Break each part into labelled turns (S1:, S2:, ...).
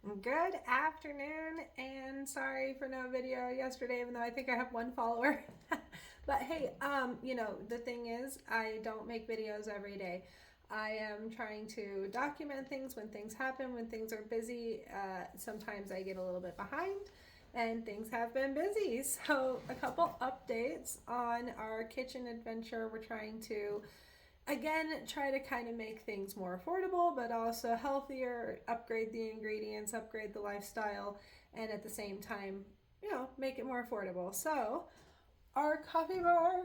S1: Good afternoon, and sorry for no video yesterday, even though I think I have one follower. But hey, the thing is, I don't make videos every day. I am trying to document things when things happen, when things are busy. Sometimes I get a little bit behind, and things have been busy. So, a couple updates on our kitchen adventure. We're trying to again try to kind of make things more affordable but also healthier, upgrade the ingredients, upgrade the lifestyle, and at the same time, make it more affordable. So our coffee bar,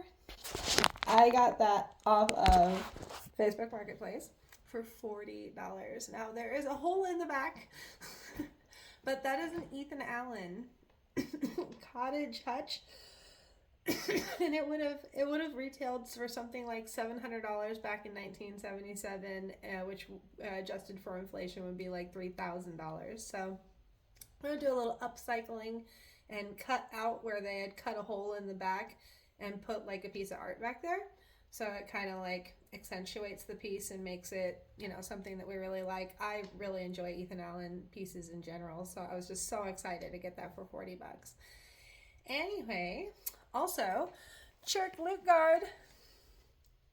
S1: I got that off of Facebook Marketplace for $40. Now there is a hole in the back, but that is an Ethan Allen cottage hutch. And it would have retailed for something like $700 back in 1977, which adjusted for inflation would be like $3,000. So I'm gonna do a little upcycling and cut out where they had cut a hole in the back and put like a piece of art back there. So it kind of like accentuates the piece and makes it, something that we really like. I really enjoy Ethan Allen pieces in general, so I was just so excited to get that for $40. Anyway, also, Tjerk Luitgard,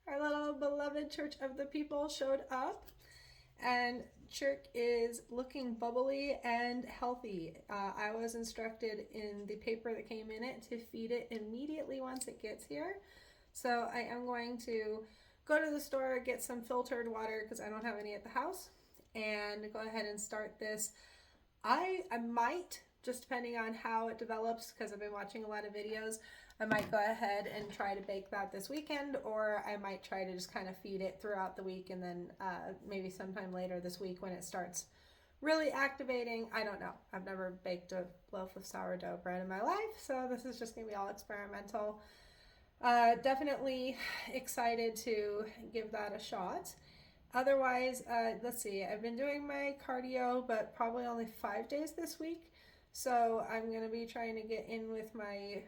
S1: our little beloved Church of the People, showed up, and Tjerk is looking bubbly and healthy. I was instructed in the paper that came in it to feed it immediately once it gets here. So I am going to go to the store, get some filtered water because I don't have any at the house, and go ahead and start this. I might, just depending on how it develops, because I've been watching a lot of videos, I might go ahead and try to bake that this weekend, or I might try to just kind of feed it throughout the week, and then maybe sometime later this week when it starts really activating. I don't know. I've never baked a loaf of sourdough bread in my life, so this is just going to be all experimental. Definitely excited to give that a shot. Otherwise, let's see, I've been doing my cardio, but probably only 5 days this week. So I'm going to be trying to get in with my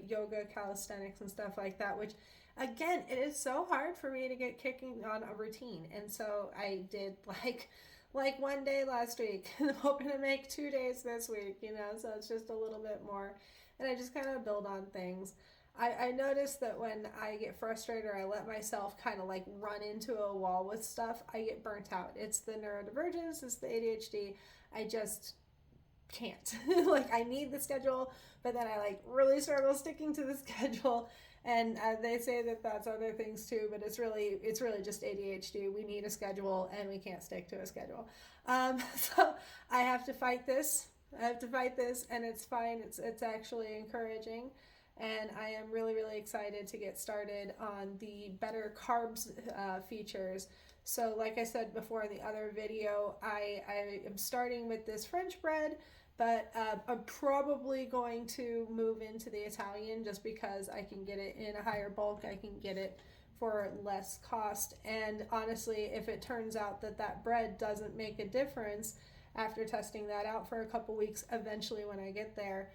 S1: yoga, calisthenics, and stuff like that, which, again, it is so hard for me to get kicking on a routine. And so I did like one day last week, and I'm hoping to make 2 days this week, so it's just a little bit more. And I just kind of build on things. I noticed that when I get frustrated or I let myself kind of like run into a wall with stuff, I get burnt out. It's the neurodivergence, it's the ADHD. I just can't. Like, I need the schedule, but then I like really struggle sticking to the schedule. And they say that that's other things too, but it's really just ADHD. We need a schedule, and we can't stick to a schedule. So I have to fight this. And it's fine. It's actually encouraging. And I am really, really excited to get started on the better carbs features. So like I said before in the other video, I am starting with this French bread, but I'm probably going to move into the Italian just because I can get it in a higher bulk. I can get it for less cost. And honestly, if it turns out that that bread doesn't make a difference after testing that out for a couple weeks, eventually when I get there,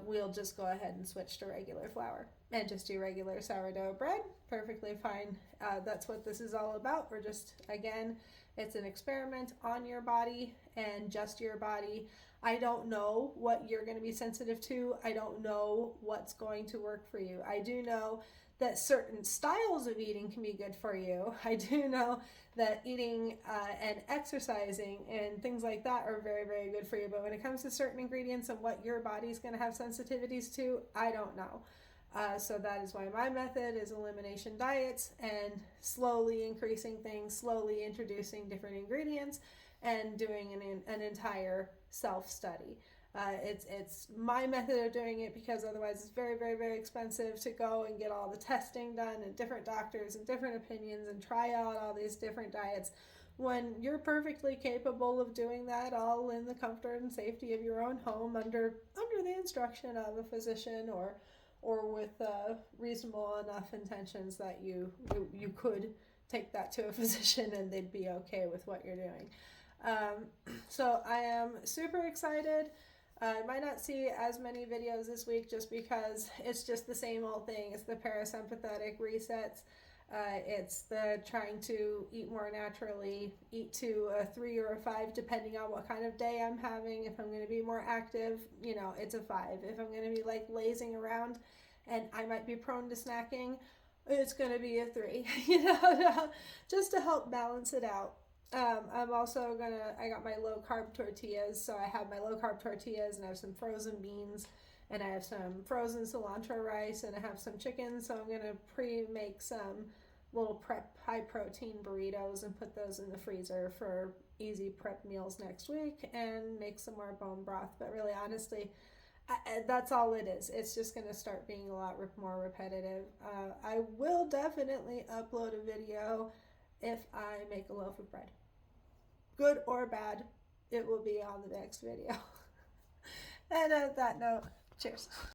S1: we'll just go ahead and switch to regular flour and just do regular sourdough bread. Perfectly fine. That's what this is all about. We're just, again, it's an experiment on your body and just your body. I don't know what you're going to be sensitive to. I don't know what's going to work for you. I do know that certain styles of eating can be good for you. I do know that eating and exercising and things like that are very, very good for you. But when it comes to certain ingredients and what your body's going to have sensitivities to, I don't know. So that is why my method is elimination diets and slowly increasing things, slowly introducing different ingredients, and doing an entire self-study. It's my method of doing it because otherwise it's very, very, very expensive to go and get all the testing done and different doctors and different opinions and try out all these different diets when you're perfectly capable of doing that all in the comfort and safety of your own home under the instruction of a physician or with reasonable enough intentions that you could take that to a physician and they'd be okay with what you're doing. So I am super excited. I might not see as many videos this week just because it's just the same old thing. It's the parasympathetic resets. It's the trying to eat more naturally, eat to a 3 or a 5, depending on what kind of day I'm having. If I'm going to be more active, you know, it's a 5. If I'm going to be like lazing around and I might be prone to snacking, it's going to be a 3, you know, just to help balance it out. I'm also I got my low carb tortillas. So I have my low carb tortillas and I have some frozen beans and I have some frozen cilantro rice and I have some chicken. So I'm going to pre-make some little prep high protein burritos and put those in the freezer for easy prep meals next week and make some more bone broth. But really, honestly, that's all it is. It's just going to start being a lot more repetitive. I will definitely upload a video if I make a loaf of bread. Good or bad, it will be on the next video. And at that note, cheers.